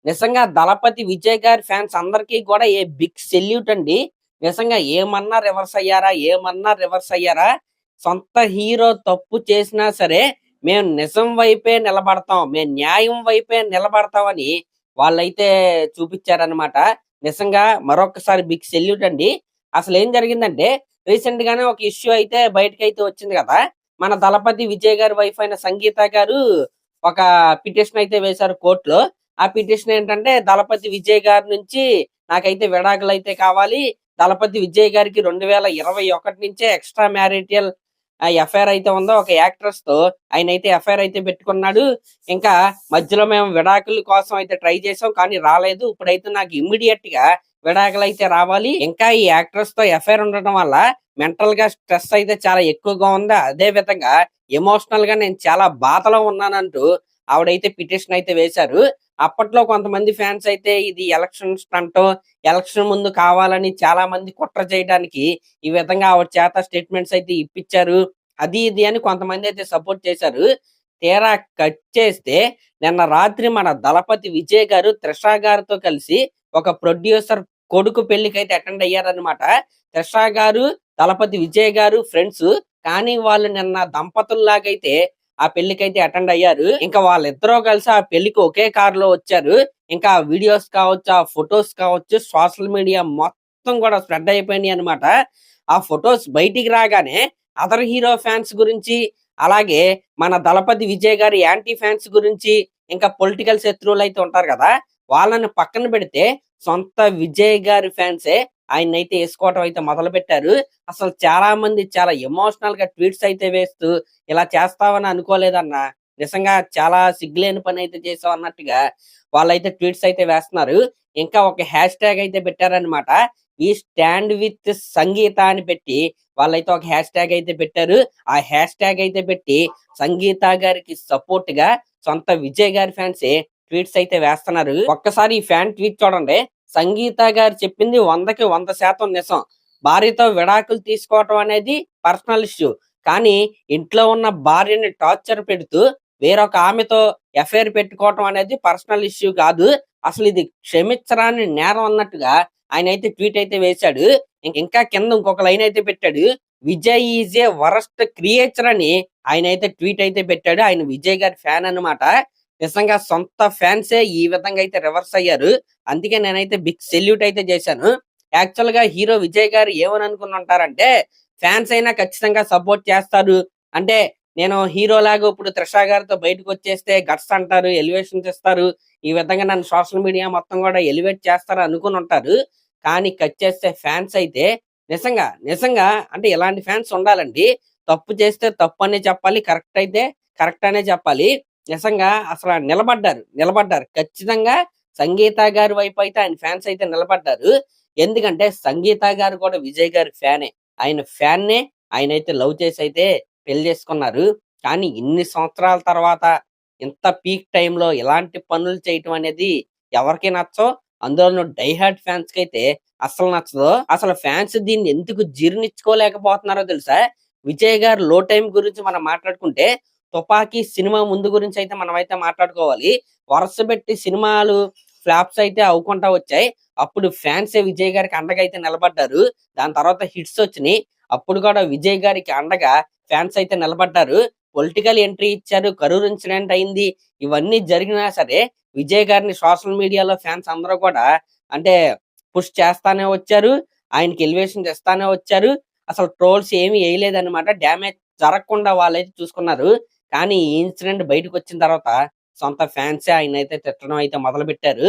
నిజంగా 'దళపతి విజయ్' గారి ఫ్యాన్స్ అందరికీ కూడా బిగ్ సెల్యూట్ అండి. నిజంగా ఏమన్నా రివర్స్ అయ్యారా? ఏమన్నా రివర్స్ అయ్యారా? సొంత హీరో తప్పు చేసినా సరే, మేము నిజం వైపే నిలబడతాం. మేము న్యాయం వైపే నిలబడతామని వాళ్ళైతే చూపిచ్చారనమాట. నిజంగా మరొక్కసారి బిగ్ సెల్యూట్ అండి. అసలేం జరిగిందంటే, రీసెంట్ గానే ఒక ఇష్యూ అయితే బయటకైతే వచ్చింది గదా! మన 'దళపతి విజయ్' గారి వైఫ్ అయిన సంగీత గారు ఒక పిటిషన్ అయితే వేశారు కోర్ట్‌లో. ఆ పిటిషన్ ఏంటంటే, 'దళపతి విజయ్' గారి నుంచి నాకైతే విడాకులైతే కావాలి. 'దళపతి విజయ్' గారికి 2021 నుంచే ఎక్స్‌ట్రా మ్యారిటల్ ఎఫైర్ అయితే ఉందో ఒక యాక్ట్రెస్‌తో ఆయనైతే ఎఫైర్ అయితే పెట్టుకున్నాడు. ఇంకా మధ్యలో మేము విడాకుల కోసం అయితే ట్రై చేసాం. కానీ రాలేదు. ఇప్పుడైతే నాకు ఇమ్మీడియేట్‌గా విడాకులైతే రావాలి. ఇంకా ఈ యాక్ట్రెస్‌తో ఎఫైర్ ఉండటం వల్ల మెంటల్‌గా స్ట్రెస్ అయితే చాలా ఎక్కువగా ఉంది. అదే విధంగా ఎమోషనల్‌గా నేను చాలా బాధలో ఉన్నానంటూ ఆవిడైతే పిటిషన్ అయితే వేశారు. అప్పట్లో కొంతమంది ఫ్యాన్స్ అయితే ఇది ఎలక్షన్ స్టంటో, ఎలక్షన్ ముందు కావాలని చాలా మంది కుట్ర చేయడానికి ఈ విధంగా ఆవిడ చేత స్టేట్మెంట్స్ అయితే ఇప్పించారు. అది ఇది అని కొంతమంది అయితే సపోర్ట్ చేశారు. తీరా కట్ చేస్తే నిన్న రాత్రి మన 'దళపతి విజయ్' గారు 'త్రిష' గారితో కలిసి ఒక ప్రొడ్యూసర్ కొడుకు పెళ్ళికైతే అటెండ్ అయ్యారన్నమాట. 'త్రిష' గారు, 'దళపతి విజయ్' గారు ఫ్రెండ్స్. కానీ వాళ్ళు నిన్న దంపతుల్లాగైతే ఆ పెళ్ళికైతే అటెండ్ అయ్యారు. ఇంకా వాళ్ళిద్దరూ కలిసి ఆ పెళ్ళికి ఒకే కార్‌లో వచ్చారు. ఇంకా ఆ వీడియోస్ కావచ్చు, ఆ ఫోటోస్ కావచ్చు సోషల్ మీడియా మొత్తం కూడా స్ప్రెడ్ అయిపోయినాయి అన్నమాట. ఆ ఫోటోస్ బయటికి రాగానే అదర్ హీరో ఫ్యాన్స్ గురించి, అలాగే మన 'దళపతి విజయ్' గారి యాంటీ ఫ్యాన్స్ గురించి, ఇంకా పొలిటికల్ శత్రువులైతే ఉంటారు కదా! వాళ్ళని పక్కన పెడితే సొంత విజయ్ గారి ఫ్యాన్సే ఆయన్నైతే ఏసుకోవటం అయితే మొదలుపెట్టారు. అసలు చాలా మంది చాలా ఎమోషనల్‌గా ట్వీట్స్ అయితే వేస్తూ ఇలా చేస్తావని అనుకోలేదన్నా. నిజంగా చాలా సిగ్గులేని పనైతే చేసావు అన్నట్టుగా వాళ్ళైతే ట్వీట్స్ అయితే వేస్తున్నారు. ఇంకా ఒక హ్యాష్ ట్యాగ్ అయితే పెట్టారన్నమాట. "వి స్టాండ్ విత్ సంగీత" అని పెట్టి వాళ్ళైతే ఒక హ్యాష్ ట్యాగ్ అయితే పెట్టారు. ఆ హ్యాష్ ట్యాగ్ అయితే పెట్టి సంగీత గారికి సపోర్ట్‌గా సొంత విజయ్ గారి ఫ్యాన్సే ట్వీట్స్ అయితే వేస్తున్నారు. ఒక్కసారి ఈ ఫ్యాన్ ట్వీట్ చూడండి. సంగీత గారు చెప్పింది 100కి 100% నిజం. భార్యతో విడాకులు తీసుకోవటం అనేది పర్సనల్ ఇష్యూ. కానీ ఇంట్లో ఉన్న భార్యని టార్చర్ పెడుతూ వేరొక ఆమెతో ఎఫైర్ పెట్టుకోవటం అనేది పర్సనల్ ఇష్యూ కాదు. అసలు ఇది క్షమించరాని నేరం అన్నట్టుగా ఆయనైతే ట్వీట్ అయితే వేశాడు. ఇంకా కింద ఇంకొక లైన్ అయితే పెట్టాడు. Vijay is a worst creature అని ఆయనైతే ట్వీట్ అయితే పెట్టాడు. ఆయన విజయ్ గారి ఫ్యాన్ అన్నమాట. నిజంగా సొంత ఫ్యాన్సే ఈ విధంగా అయితే రివర్స్ అయ్యారు. అందుకే నేనైతే బిగ్ సెల్యూట్ అయితే చేశాను. యాక్చువల్ గా హీరో విజయ్ గారు ఏమని అనుకుని ఉంటారంటే, ఫ్యాన్స్ అయినా ఖచ్చితంగా సపోర్ట్ చేస్తారు. అంటే నేను హీరోలాగా ఇప్పుడు 'త్రిష' గారితో బయటకొచ్చేస్తే గట్స్ అంటారు, ఎలివేషన్స్ ఇస్తారు. ఈ విధంగా నన్ను సోషల్ మీడియా మొత్తం కూడా ఎలివేట్ చేస్తారు అనుకుని ఉంటారు. కానీ కట్ చేస్తే ఫ్యాన్స్ అయితే నిజంగా అంటే ఇలాంటి ఫ్యాన్స్ ఉండాలండి. తప్పు చేస్తే తప్పనే చెప్పాలి. కరెక్ట్ అయితే కరెక్ట్ అనే చెప్పాలి. నిజంగా అసల నిలబడ్డారు. ఖచ్చితంగా సంగీత గారి వైపు అయితే ఆయన ఫ్యాన్స్ అయితే నిలబడ్డారు. ఎందుకంటే సంగీత గారు కూడా విజయ్ గారి ఫ్యానే. ఆయన ఫ్యాన్‌నే ఆయనైతే లవ్ చేసి అయితే పెళ్లి చేసుకున్నారు. కానీ ఇన్ని సంవత్సరాల తర్వాత ఇంత పీక్ టైమ్‌లో ఇలాంటి పనులు చేయటం అనేది ఎవరికీ నచ్చవు. అందులోను డై హార్డ్ ఫ్యాన్స్‌కైతే అస్సలు నచ్చదు. అసలు ఫ్యాన్స్ దీన్ని ఎందుకు జీర్ణించుకోలేకపోతున్నారో తెలుసా? విజయ్ గారి లో టైమ్ గురించి మనం మాట్లాడుకుంటే 'తుపాకీ' సినిమా ముందు గురించి అయితే మనమైతే మాట్లాడుకోవాలి. వరుసబెట్టి సినిమాలు ఫ్లాప్స్ అయితే అవ్వుకుంటా వచ్చాయి. అప్పుడు ఫ్యాన్సే విజయ్ గారికి అండగా అయితే నిలబడ్డారు. దాని తర్వాత హిట్స్ వచ్చినియి. అప్పుడు కూడా విజయ్ గారికి అండగా ఫ్యాన్స్ అయితే నిలబడ్డారు. పొలిటికల్ ఎంట్రీ ఇచ్చారు. కరూర్ ఇన్సిడెంట్ అయింది. ఇవన్నీ జరిగినా సరే విజయ్ గారిని సోషల్ మీడియాలో ఫ్యాన్స్ అందరూ కూడా అంటే పుష్ చేస్తానే వచ్చారు. ఆయనకి ఎలివేషన్స్ ఇస్తానే వచ్చారు. అసలు ట్రోల్స్ ఏమి ఎయలేదన్నమాట. డ్యామేజ్ జరగకుండా వాళ్ళైతే చూసుకున్నారు. కానీ ఈ ఇన్సిడెంట్ బయటకొచ్చిన తర్వాత సొంత ఫ్యాన్సే ఆయన్నైతే తిట్టడం అయితే మొదలుపెట్టారు.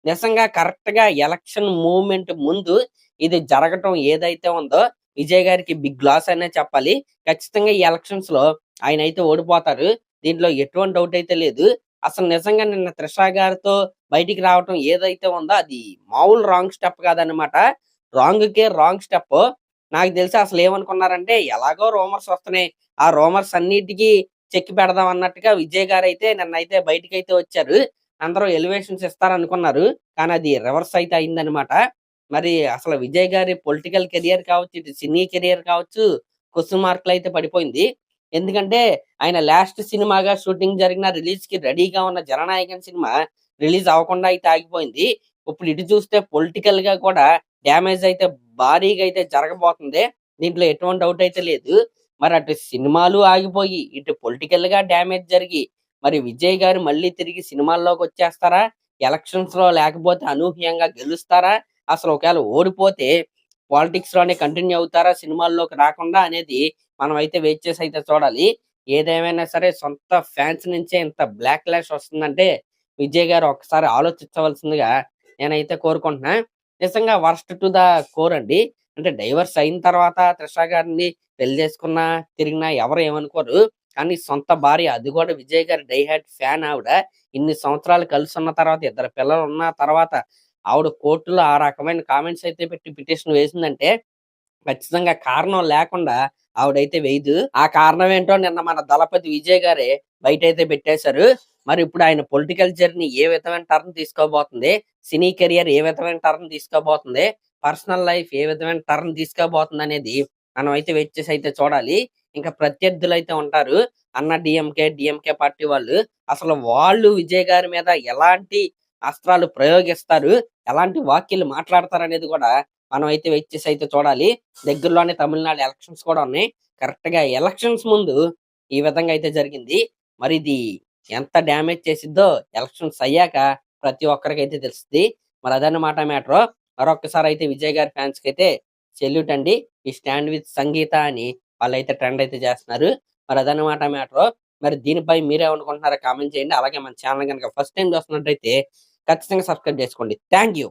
నిజంగా కరెక్ట్‌గా ఎలక్షన్ మూవ్‌మెంట్ ముందు ఇది జరగటం ఏదైతే ఉందో విజయ్ గారికి బిగ్ లాస్ అనే చెప్పాలి. ఖచ్చితంగా ఈ ఎలక్షన్స్‌లో ఆయనైతే ఓడిపోతారు. దీంట్లో ఎటువంటి డౌట్ అయితే లేదు. అసలు నిజంగా నిన్న 'త్రిష' గారితో బయటికి రావటం ఏదైతే ఉందో అది మామూలు రాంగ్ స్టెప్ కాదన్నమాట. రాంగ్‌కే రాంగ్ స్టెప్. నాకు తెలిసి అసలేమనుకున్నారంటే ఎలాగో రూమర్స్ వస్తున్నాయి. ఆ రూమర్స్ అన్నిటికి చెక్ పెడదాం అన్నట్టుగా విజయ్ గారైతే నిన్నైతే బయటికైతే వచ్చారు. అందరూ ఎలివేషన్స్ ఇస్తారనుకున్నారు. కానీ అది రివర్స్ అయితే అయిందనమాట. మరి అసలు విజయ్ గారి పొలిటికల్ కెరియర్ కావచ్చు, ఇటు సినీ కెరియర్ కావచ్చు, క్వెషన్ మార్కులయితే పడిపోయింది. ఎందుకంటే ఆయన లాస్ట్ సినిమాగా షూటింగ్ జరిగిన రిలీజ్‌కి రెడీగా ఉన్న 'జననాయకన్' సినిమా రిలీజ్ అవ్వకుండా అయితే ఆగిపోయింది. ఇప్పుడు ఇటు చూస్తే పొలిటికల్ గా కూడా డ్యామేజ్ అయితే భారీగా అయితే జరగబోతుంది. దీంట్లో ఎటువంటి డౌట్ అయితే లేదు. మరి అటు సినిమాలు ఆగిపోయి, ఇటు పొలిటికల్ గా డ్యామేజ్ జరిగి, మరి విజయ్ గారు మళ్ళీ తిరిగి సినిమాల్లోకి వచ్చేస్తారా? ఎలక్షన్స్ లో లేకపోతే అనూహ్యంగా గెలుస్తారా? అసలు ఒకవేళ ఓడిపోతే పాలిటిక్స్ లోనే కంటిన్యూ అవుతారా సినిమాల్లోకి రాకుండా అనేది మనం అయితే వెయిట్ చేసి అయితే చూడాలి. ఏదేమైనా సరే సొంత ఫ్యాన్స్ నుంచే ఇంత బ్లాక్ లాష్ వస్తుందంటే విజయ్ గారు ఒక్కసారి ఆలోచించవలసిందిగా నేనైతే కోరుకుంటున్నా. నిజంగా వర్స్ట్ టు ద కోర్ అండి. అంటే డైవర్స్ అయిన తర్వాత త్రిష గారిని పెళ్లి చేసుకున్నా, తిరిగినా ఎవరు ఏమనుకోరు. కానీ సొంత భార్య, అది కూడా విజయ్ గారి డై హార్ట్ ఫ్యాన్ ఆవిడ. ఇన్ని సంవత్సరాలు కలిసున్న తర్వాత, ఇద్దరు పిల్లలున్న తర్వాత ఆవిడ కోర్టులో ఆ రకమైన కామెంట్స్ అయితే పెట్టి పిటిషన్ వేసిందంటే ఖచ్చితంగా కారణం లేకుండా ఆవిడైతే వేయదు. ఆ కారణం ఏంటో నిన్న మన దళపతి విజయ్ గారే బయటైతే పెట్టేశారు. మరి ఇప్పుడు ఆయన పొలిటికల్ జర్నీ ఏ విధమైన టర్న్ తీసుకోబోతుంది, సినీ కెరియర్ ఏ విధమైన టర్న్ తీసుకోబోతుంది, పర్సనల్ లైఫ్ ఏ విధమైన టర్న్ తీసుకోబోతుంది అనేది మనం అయితే వెయిట్ చేసి అయితే చూడాలి. ఇంకా ప్రత్యర్థులు అయితే ఉంటారు, అన్న డిఎంకే పార్టీ వాళ్ళు. అసలు వాళ్ళు విజయ్ గారి మీద ఎలాంటి అస్త్రాలు ప్రయోగిస్తారు, ఎలాంటి వ్యాఖ్యలు మాట్లాడతారు అనేది కూడా మనం అయితే వెయిట్ చేసి అయితే చూడాలి. దగ్గరలోనే తమిళనాడు ఎలక్షన్స్ కూడా ఉన్నాయి. కరెక్ట్ గా ఎలక్షన్స్ ముందు ఈ విధంగా అయితే జరిగింది. మరి ఇది ఎంత డ్యామేజ్ చేసిద్దో ఎలక్షన్స్ అయ్యాక ప్రతి ఒక్కరికి అయితే తెలుస్తుంది. మరి అదన్నమాట మ్యాటర్. మరొక్కసారి అయితే విజయ్ గారి ఫ్యాన్స్ కి అయితే సెల్యూట్ అండి. ఈ స్టాండ్ విత్ సంగీత అని వాళ్ళైతే ట్రెండ్ అయితే చేస్తున్నారు. మరి అదన్నమాట మ్యాటర్. మరి దీనిపై మీరేమనుకుంటున్నారో కామెంట్ చేయండి. అలాగే మన ఛానల్ కనుక ఫస్ట్ టైం చూస్తున్నట్టయితే ఖచ్చితంగా సబ్స్క్రైబ్ చేసుకోండి. Thank you.